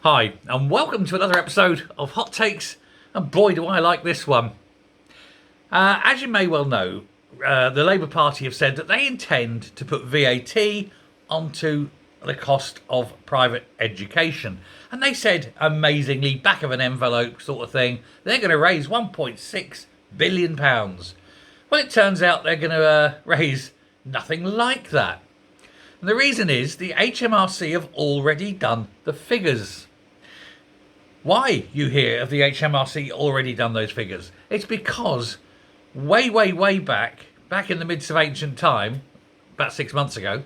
Hi, and welcome to another episode of Hot Takes, and boy do I like this one. As you may well know, the Labour Party have said that they intend to put VAT onto the cost of private education. And they said, amazingly, back of an envelope sort of thing, they're going to raise £1.6 billion. Well, it turns out they're going to raise nothing like that. And the reason is the HMRC have already done the figures. Why, you hear, have the HMRC already done those figures? It's because way back in the midst of ancient time, about 6 months ago,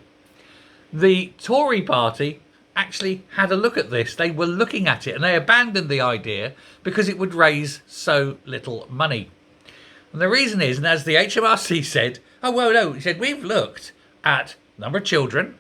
the Tory party actually had a look at this. They were looking at it and they abandoned the idea because it would raise so little money. And the reason is, and as the HMRC said, he said, we've looked at number of children,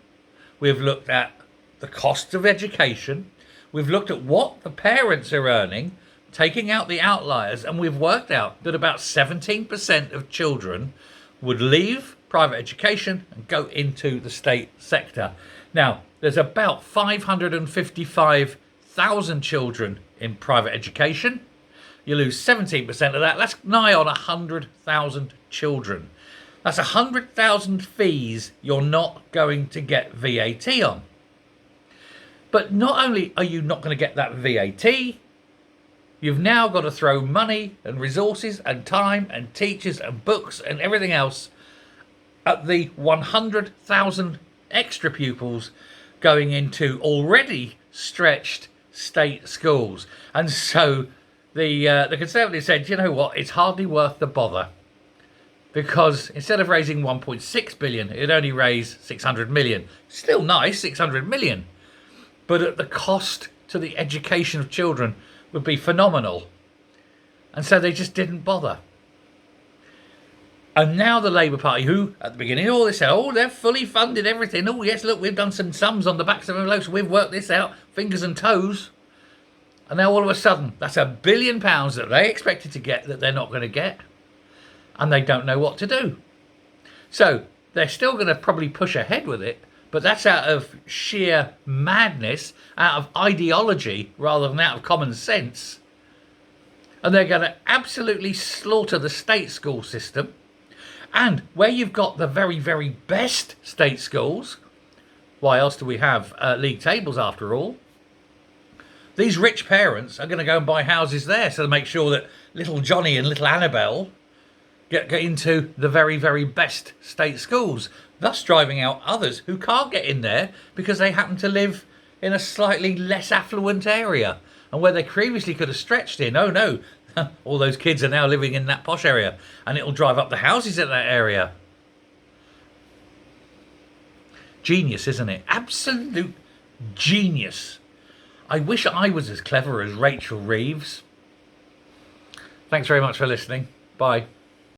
we've looked at the cost of education, we've looked at what the parents are earning, taking out the outliers, and we've worked out that about 17% of children would leave private education and go into the state sector. Now, there's about 555,000 children in private education. You lose 17% of that. That's nigh on 100,000 children. That's 100,000 fees you're not going to get VAT on. But not only are you not going to get that VAT, you've now got to throw money and resources and time and teachers and books and everything else at the 100,000 extra pupils going into already stretched state schools. And so the Conservatives said, you know what, it's hardly worth the bother. Because instead of raising 1.6 billion, it'd only raise 600 million. Still nice, 600 million. But at the cost to the education of children would be phenomenal. And so they just didn't bother. And now the Labour Party, who at the beginning of all this said, they're fully funded everything. Oh yes, look, we've done some sums on the backs of envelopes. We've worked this out, fingers and toes. And now all of a sudden, that's £1 billion that they expected to get that they're not going to get. And they don't know what to do. So they're still going to probably push ahead with it, but that's out of sheer madness, out of ideology rather than out of common sense. And they're going to absolutely slaughter the state school system. And where you've got the very, very best state schools, why else do we have league tables after all? These rich parents are going to go and buy houses there so to make sure that little Johnny and little Annabelle get into the very, very best state schools, thus driving out others who can't get in there because they happen to live in a slightly less affluent area. And where they previously could have stretched in, oh no, all those kids are now living in that posh area, and it'll drive up the houses in that area. Genius, isn't it? Absolute genius. I wish I was as clever as Rachel Reeves. Thanks very much for listening. Bye.